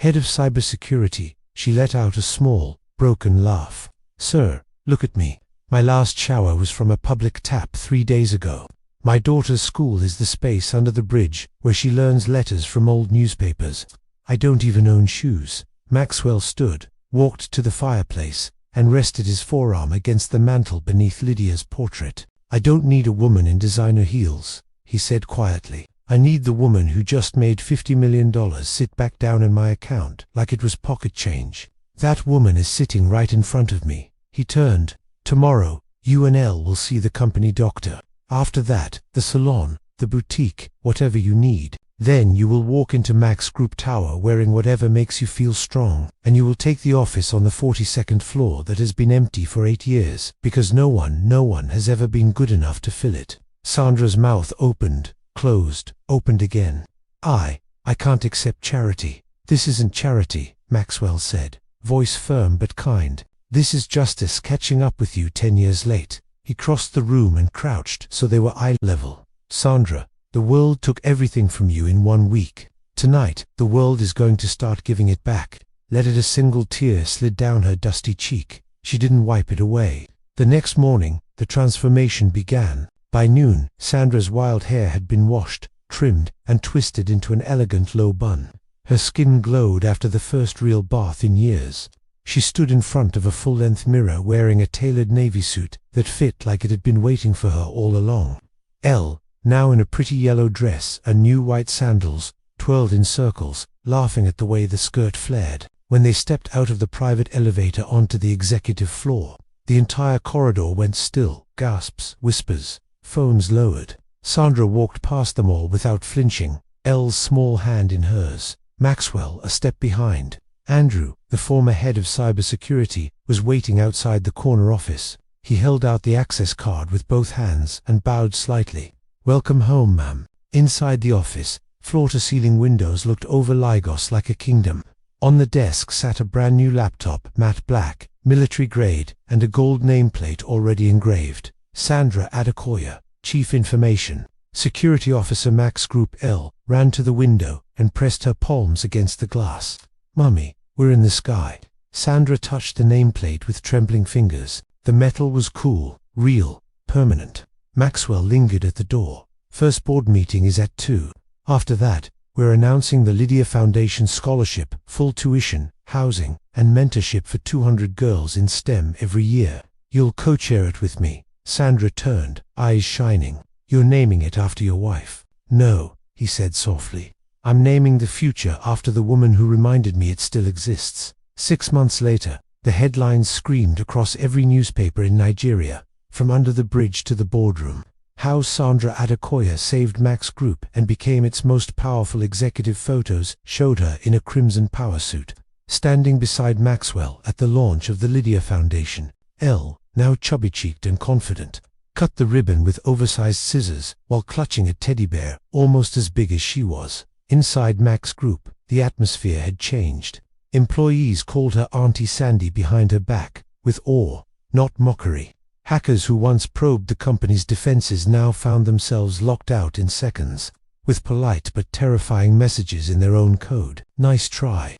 head of cybersecurity, she let out a small, broken laugh. Sir, look at me. My last shower was from a public tap 3 days ago. My daughter's school is the space under the bridge where she learns letters from old newspapers. I don't even own shoes. Maxwell stood, walked to the fireplace, and rested his forearm against the mantel beneath Lydia's portrait. I don't need a woman in designer heels, he said quietly. I need the woman who just made $50 million sit back down in my account like it was pocket change. That woman is sitting right in front of me. He turned. Tomorrow, you and Elle will see the company doctor. After that, the salon, the boutique, whatever you need. Then you will walk into Max Group Tower wearing whatever makes you feel strong, and you will take the office on the 42nd floor that has been empty for 8 years, because no one has ever been good enough to fill it. Sandra's mouth opened, closed, opened again. I can't accept charity. This isn't charity, Maxwell said, voice firm but kind. This is justice catching up with you 10 years late. He crossed the room and crouched so they were eye level. Sandra, the world took everything from you in 1 week. Tonight, the world is going to start giving it back. Let it. A single tear slid down her dusty cheek. She didn't wipe it away. The next morning, the transformation began. By noon, Sandra's wild hair had been washed, trimmed, and twisted into an elegant low bun. Her skin glowed after the first real bath in years. She stood in front of a full-length mirror wearing a tailored navy suit that fit like it had been waiting for her all along. Elle, now in a pretty yellow dress and new white sandals, twirled in circles, laughing at the way the skirt flared. When they stepped out of the private elevator onto the executive floor, the entire corridor went still. Gasps, whispers, phones lowered. Sandra walked past them all without flinching, Elle's small hand in hers. Maxwell, a step behind. Andrew, the former head of cybersecurity, was waiting outside the corner office. He held out the access card with both hands and bowed slightly. Welcome home, ma'am. Inside the office, floor-to-ceiling windows looked over Lagos like a kingdom. On the desk sat a brand new laptop, matte black, military grade, and a gold nameplate already engraved. Sandra Adekoya, Chief Information Security Officer Max Group L, ran to the window and pressed her palms against the glass. Mummy, we're in the sky. Sandra touched the nameplate with trembling fingers. The metal was cool, real, permanent. Maxwell lingered at the door. First board meeting is at 2. After that, we're announcing the Lydia Foundation Scholarship, full tuition, housing, and mentorship for 200 girls in STEM every year. You'll co-chair it with me. Sandra turned, eyes shining. You're naming it after your wife. No, he said softly. I'm naming the future after the woman who reminded me it still exists. 6 months later, the headlines screamed across every newspaper in Nigeria, from under the bridge to the boardroom. How Sandra Adekoya saved Max Group and became its most powerful executive. Photos showed her in a crimson power suit, standing beside Maxwell at the launch of the Lydia Foundation. Elle, now chubby-cheeked and confident, cut the ribbon with oversized scissors while clutching a teddy bear almost as big as she was. Inside Max Group, the atmosphere had changed. Employees called her Auntie Sandy behind her back, with awe, not mockery. Hackers who once probed the company's defenses now found themselves locked out in seconds, with polite but terrifying messages in their own code. Nice try.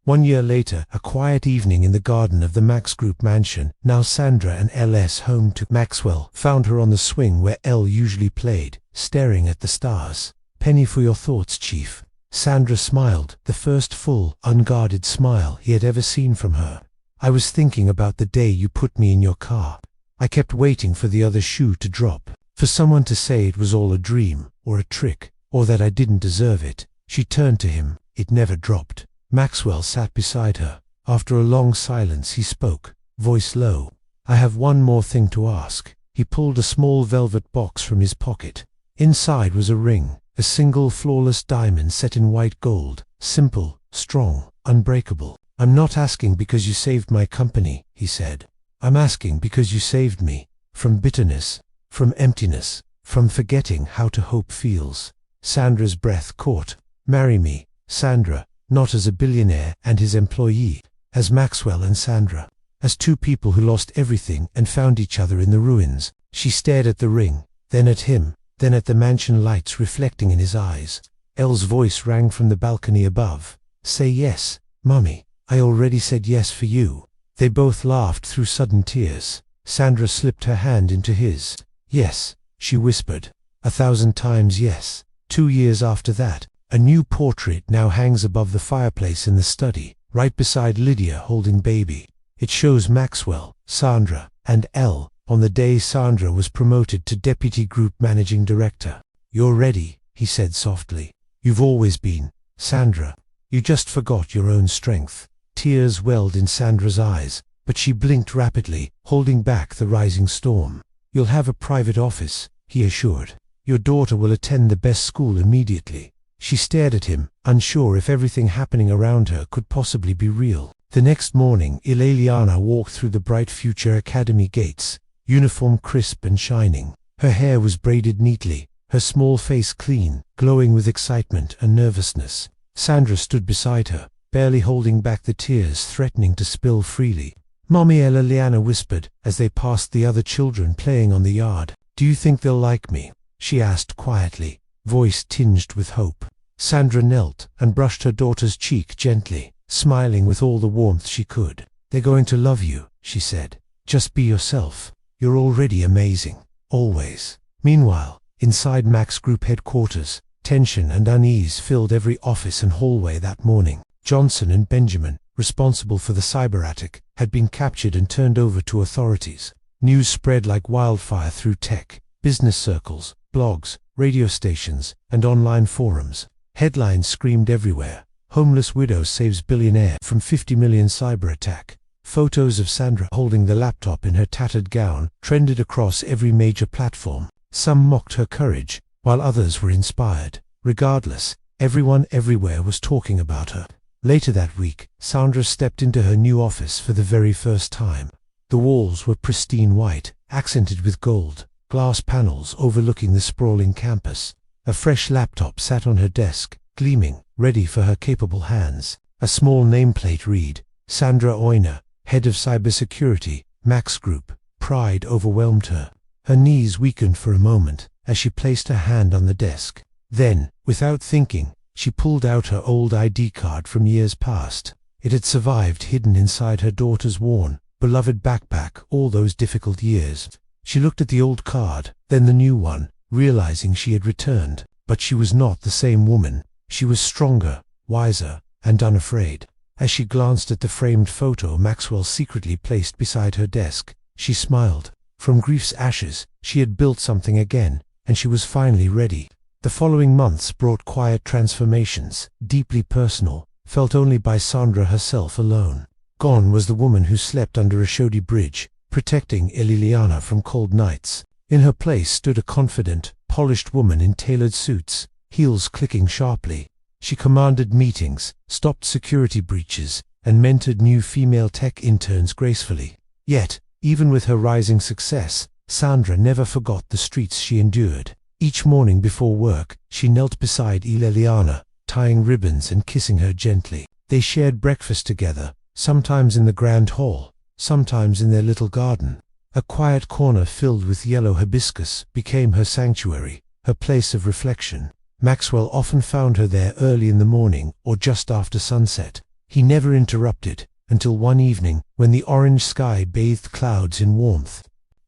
1 year later, a quiet evening in the garden of the Max Group mansion, now Sandra and LS home to Maxwell, found her on the swing where L usually played, staring at the stars. Penny for your thoughts, Chief. Sandra smiled, the first full, unguarded smile he had ever seen from her. I was thinking about the day you put me in your car. I kept waiting for the other shoe to drop, for someone to say it was all a dream, or a trick, or that I didn't deserve it. She turned to him. It never dropped. Maxwell sat beside her. After a long silence he spoke, voice low. I have one more thing to ask. He pulled a small velvet box from his pocket. Inside was a ring, a single flawless diamond set in white gold, simple, strong, unbreakable. I'm not asking because you saved my company, he said. I'm asking because you saved me, from bitterness, from emptiness, from forgetting how to hope feels. Sandra's breath caught. Marry me, Sandra, not as a billionaire and his employee, as Maxwell and Sandra, as two people who lost everything and found each other in the ruins. She stared at the ring, then at him, then at the mansion lights reflecting in his eyes. Elle's voice rang from the balcony above. Say yes, Mummy. I already said yes for you. They both laughed through sudden tears. Sandra slipped her hand into his. Yes, she whispered. 1,000 times yes. 2 years after that, a new portrait now hangs above the fireplace in the study, right beside Lydia holding baby. It shows Maxwell, Sandra, and Elle, on the day Sandra was promoted to Deputy Group Managing Director. You're ready, he said softly. You've always been, Sandra. You just forgot your own strength. Tears welled in Sandra's eyes, but she blinked rapidly, holding back the rising storm. You'll have a private office, he assured. Your daughter will attend the best school immediately. She stared at him, unsure if everything happening around her could possibly be real. The next morning, Ileliana walked through the bright future academy gates, uniform crisp and shining. Her hair was braided neatly, her small face clean, glowing with excitement and nervousness. Sandra stood beside her, barely holding back the tears threatening to spill freely. Mommy, Ileliana whispered as they passed the other children playing on the yard. Do you think they'll like me? She asked quietly, voice tinged with hope. Sandra knelt and brushed her daughter's cheek gently, smiling with all the warmth she could. They're going to love you, she said. Just be yourself. You're already amazing. Always. Meanwhile, inside Max Group headquarters, tension and unease filled every office and hallway that morning. Johnson and Benjamin, responsible for the cyber attic, had been captured and turned over to authorities. News spread like wildfire through tech, business circles, blogs, radio stations, and online forums. Headlines screamed everywhere. Homeless widow saves billionaire from 50 million cyber attack. Photos of Sandra holding the laptop in her tattered gown trended across every major platform. Some mocked her courage, while others were inspired. Regardless, everyone everywhere was talking about her. Later that week, Sandra stepped into her new office for the very first time. The walls were pristine white, accented with gold, glass panels overlooking the sprawling campus. A fresh laptop sat on her desk, gleaming, ready for her capable hands. A small nameplate read, Sandra Oyner, Head of Cybersecurity, Max Group. Pride overwhelmed her. Her knees weakened for a moment as she placed her hand on the desk. Then, without thinking, she pulled out her old ID card from years past. It had survived hidden inside her daughter's worn, beloved backpack all those difficult years. She looked at the old card, then the new one, realizing she had returned. But she was not the same woman. She was stronger, wiser, and unafraid. As she glanced at the framed photo Maxwell secretly placed beside her desk, she smiled. From grief's ashes, she had built something again, and she was finally ready. The following months brought quiet transformations, deeply personal, felt only by Sandra herself alone. Gone was the woman who slept under a shoddy bridge, protecting Ileliana from cold nights. In her place stood a confident, polished woman in tailored suits, heels clicking sharply. She commanded meetings, stopped security breaches, and mentored new female tech interns gracefully. Yet, even with her rising success, Sandra never forgot the streets she endured. Each morning before work, she knelt beside Ileliana, tying ribbons and kissing her gently. They shared breakfast together, sometimes in the grand hall, sometimes in their little garden. A quiet corner filled with yellow hibiscus became her sanctuary, her place of reflection. Maxwell often found her there early in the morning or just after sunset. He never interrupted, until one evening, when the orange sky bathed clouds in warmth.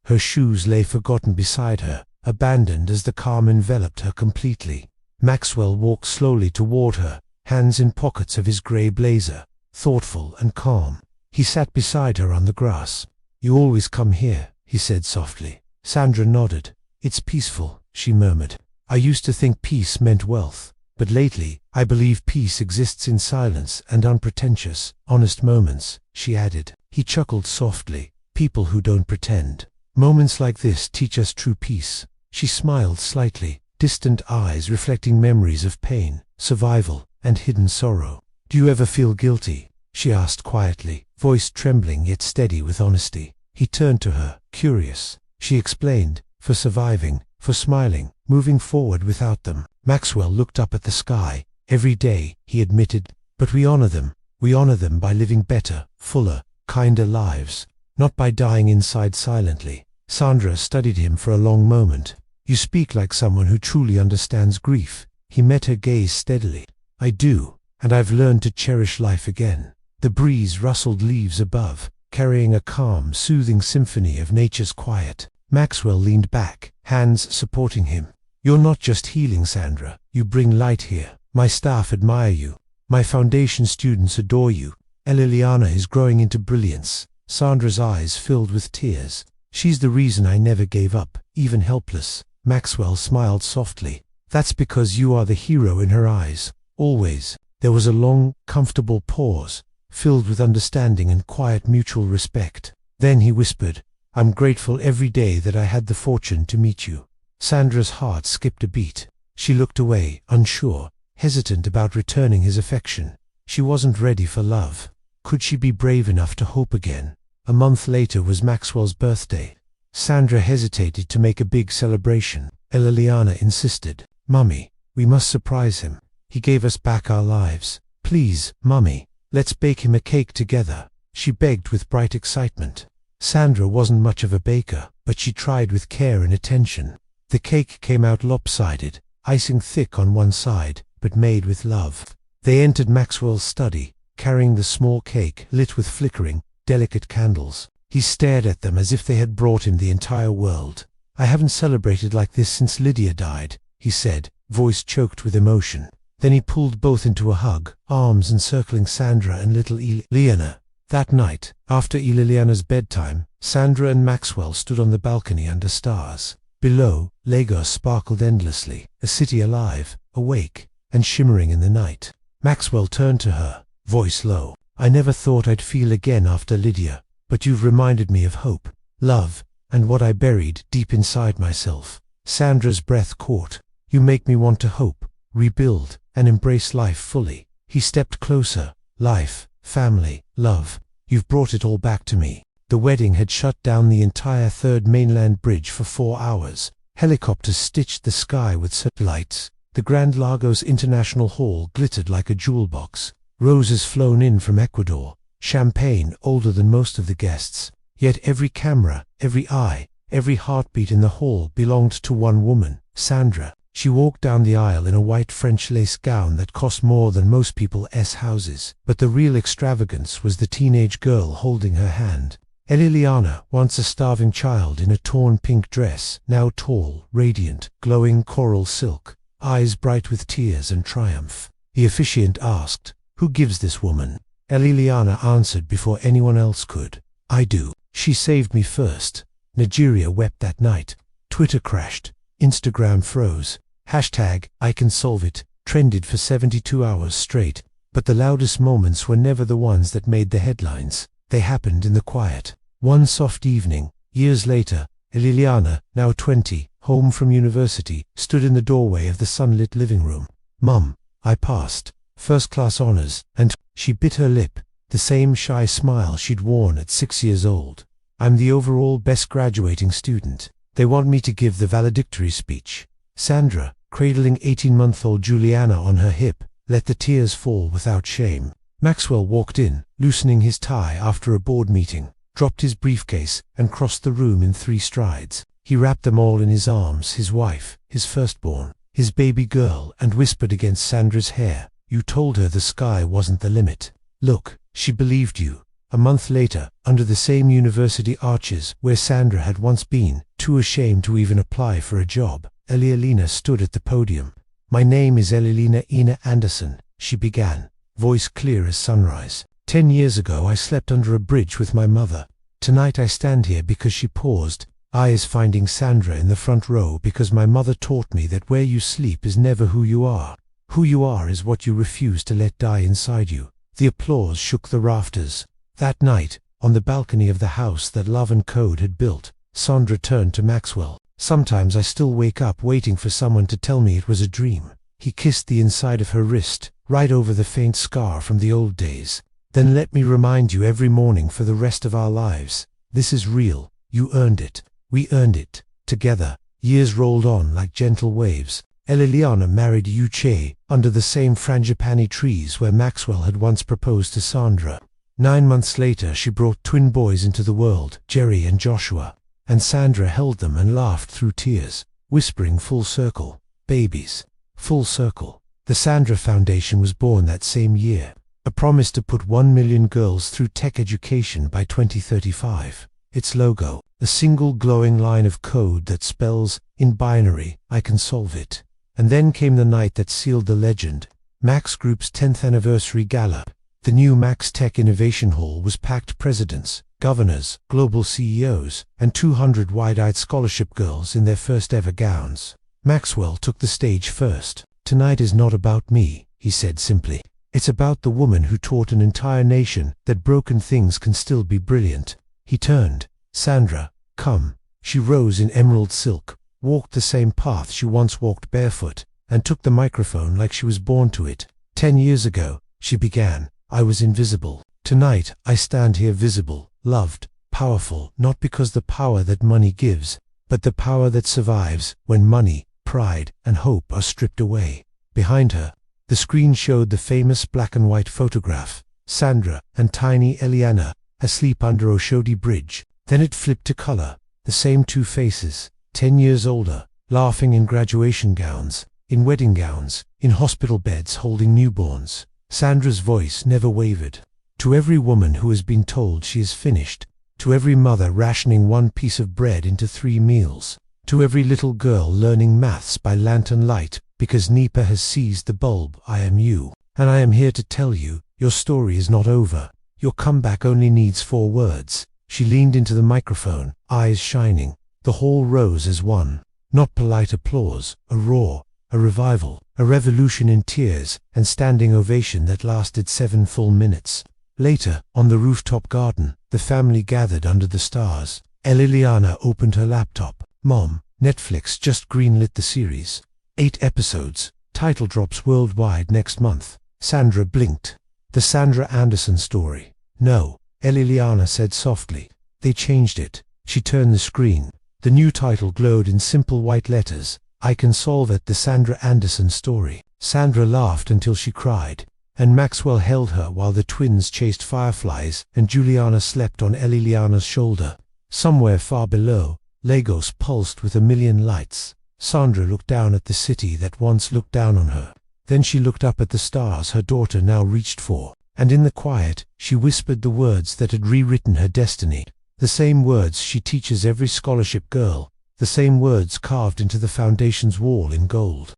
Her shoes lay forgotten beside her, abandoned as the calm enveloped her completely. Maxwell walked slowly toward her, hands in pockets of his grey blazer, thoughtful and calm. He sat beside her on the grass. "You always come here," he said softly. Sandra nodded. "It's peaceful," she murmured. "I used to think peace meant wealth, but lately I believe peace exists in silence and unpretentious, honest moments," she added. He chuckled softly. "People who don't pretend. Moments like this teach us true peace." She smiled slightly, distant eyes reflecting memories of pain, survival, and hidden sorrow. "Do you ever feel guilty?" she asked quietly, voice trembling yet steady with honesty. He turned to her, curious. She explained, for surviving, for smiling, moving forward without them. Maxwell looked up at the sky. "Every day," he admitted, "but we honor them. We honor them by living better, fuller, kinder lives, not by dying inside silently." Sandra studied him for a long moment. "You speak like someone who truly understands grief." He met her gaze steadily. "I do. and I've learned to cherish life again." The breeze rustled leaves above, carrying a calm, soothing symphony of nature's quiet. Maxwell leaned back, hands supporting him. "You're not just healing, Sandra. You bring light here. My staff admire you. My foundation students adore you. Liliana is growing into brilliance." Sandra's eyes filled with tears. "She's the reason I never gave up, even helpless." Maxwell smiled softly. "That's because you are the hero in her eyes, always." There was a long, comfortable pause, filled with understanding and quiet mutual respect. Then he whispered, "I'm grateful every day that I had the fortune to meet you." Sandra's heart skipped a beat. She looked away, unsure, hesitant about returning his affection. She wasn't ready for love. Could she be brave enough to hope again? A month later was Maxwell's birthday. Sandra hesitated to make a big celebration. Liliana insisted, "Mummy, we must surprise him. He gave us back our lives. Please, Mummy, let's bake him a cake together." She begged with bright excitement. Sandra wasn't much of a baker, but she tried with care and attention. The cake came out lopsided, icing thick on one side, but made with love. They entered Maxwell's study, carrying the small cake lit with flickering, delicate candles. He stared at them as if they had brought him the entire world. "I haven't celebrated like this since Lydia died," he said, voice choked with emotion. Then he pulled both into a hug, arms encircling Sandra and little Liliana. That night, after Liliana's bedtime, Sandra and Maxwell stood on the balcony under stars. Below, Lagos sparkled endlessly, a city alive, awake, and shimmering in the night. Maxwell turned to her, voice low. "I never thought I'd feel again after Lydia, but you've reminded me of hope, love, and what I buried deep inside myself." Sandra's breath caught. "You make me want to hope, rebuild, and embrace life fully." He stepped closer. "Life, family, love. You've brought it all back to me." The wedding had shut down the entire Third Mainland Bridge for 4 hours. Helicopters stitched the sky with satellites. The Grand Lagos International Hall glittered like a jewel box. Roses flown in from Ecuador, champagne older than most of the guests. Yet every camera, every eye, every heartbeat in the hall belonged to one woman, Sandra. She walked down the aisle in a white French lace gown that cost more than most people's houses. But the real extravagance was the teenage girl holding her hand. Liliana, once a starving child in a torn pink dress, now tall, radiant, glowing coral silk, eyes bright with tears and triumph. The officiant asked, "Who gives this woman?" Liliana answered before anyone else could. "I do. She saved me first." Nigeria wept that night. Twitter crashed. Instagram froze. #I can solve it trended for 72 hours straight. But the loudest moments were never the ones that made the headlines. They happened in the quiet. One soft evening, years later, Liliana, now 20, home from university, stood in the doorway of the sunlit living room. "Mum, I passed. First-class honors," and she bit her lip, the same shy smile she'd worn at 6 years old. "I'm the overall best graduating student. They want me to give the valedictory speech." Sandra, cradling 18-month-old Juliana on her hip, let the tears fall without shame. Maxwell walked in, loosening his tie after a board meeting, dropped his briefcase, and crossed the room in 3 strides. He wrapped them all in his arms, his wife, his firstborn, his baby girl, and whispered against Sandra's hair, "You told her the sky wasn't the limit. Look, she believed you." A month later, under the same university arches where Sandra had once been, too ashamed to even apply for a job, Liliana stood at the podium. "My name is Liliana Ina Anderson," she began, voice clear as sunrise. 10 years ago I slept under a bridge with my mother. Tonight I stand here because she paused, eyes finding Sandra in the front row, because my mother taught me that where you sleep is never who you are. Who you are is what you refuse to let die inside you. The applause shook the rafters. That night, on the balcony of the house that Love and Code had built, Sandra turned to Maxwell. "Sometimes I still wake up waiting for someone to tell me it was a dream." He kissed the inside of her wrist, right over the faint scar from the old days. "Then let me remind you every morning for the rest of our lives. This is real. You earned it. We earned it. Together." Years rolled on like gentle waves. Liliana married Uche under the same frangipani trees where Maxwell had once proposed to Sandra. 9 months later she brought twin boys into the world, Jerry and Joshua, and Sandra held them and laughed through tears, whispering, "Full circle, babies, full circle." The Sandra Foundation was born that same year. A promise to put 1 million girls through tech education by 2035. Its logo, a single glowing line of code that spells, in binary, I can solve it. And then came the night that sealed the legend. Max Group's 10th anniversary gala. The new Max Tech Innovation Hall was packed presidents, governors, global CEOs, and 200 wide-eyed scholarship girls in their first ever gowns. Maxwell took the stage first. Tonight is not about me, he said simply. It's about the woman who taught an entire nation that broken things can still be brilliant. He turned. Sandra, come. She rose in emerald silk, walked the same path she once walked barefoot, and took the microphone like she was born to it. 10 years ago, she began, I was invisible. Tonight, I stand here visible, loved, powerful, not because the power that money gives, but the power that survives when money, pride, and hope are stripped away. Behind her, the screen showed the famous black and white photograph, Sandra and tiny Eliana, asleep under Oshodi Bridge. Then it flipped to color, the same two faces, 10 years older, laughing in graduation gowns, in wedding gowns, in hospital beds holding newborns. Sandra's voice never wavered. To every woman who has been told she is finished, to every mother rationing 1 piece of bread into 3 meals, to every little girl learning maths by lantern light, because NEPA has seized the bulb, I am you. And I am here to tell you, your story is not over. Your comeback only needs 4 words. She leaned into the microphone, eyes shining. The hall rose as one. Not polite applause, a roar, a revival, a revolution in tears, and standing ovation that lasted 7 full minutes. Later, on the rooftop garden, the family gathered under the stars. Liliana opened her laptop. Mom, Netflix just greenlit the series. 8 episodes. Title drops worldwide next month. Sandra blinked. The Sandra Anderson story. No, Liliana said softly. They changed it. She turned the screen. The new title glowed in simple white letters. I can solve it, the Sandra Anderson story. Sandra laughed until she cried, and Maxwell held her while the twins chased fireflies and Juliana slept on Liliana's shoulder. Somewhere far below, Lagos pulsed with 1 million lights. Sandra looked down at the city that once looked down on her. Then she looked up at the stars her daughter now reached for, and in the quiet, she whispered the words that had rewritten her destiny. The same words she teaches every scholarship girl, the same words carved into the foundation's wall in gold.